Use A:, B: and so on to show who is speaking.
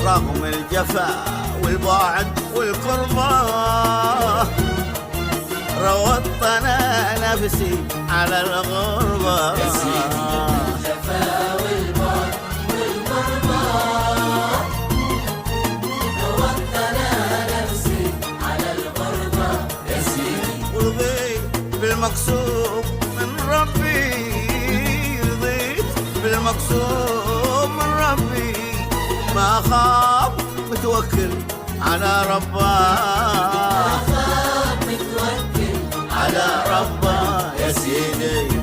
A: رغم الجفا والبعد والقربة روضت أنا نفسي على الغربة.
B: الجفا والبعد والقربة روضت أنا نفسي على الغربة يا سيدي.
A: ورضيت بالمقسوم من ربي، رضيت بالمقسوم من ربي، ما خاب متوكل على ربه،
B: متوكل
A: على ربه يا سيدي.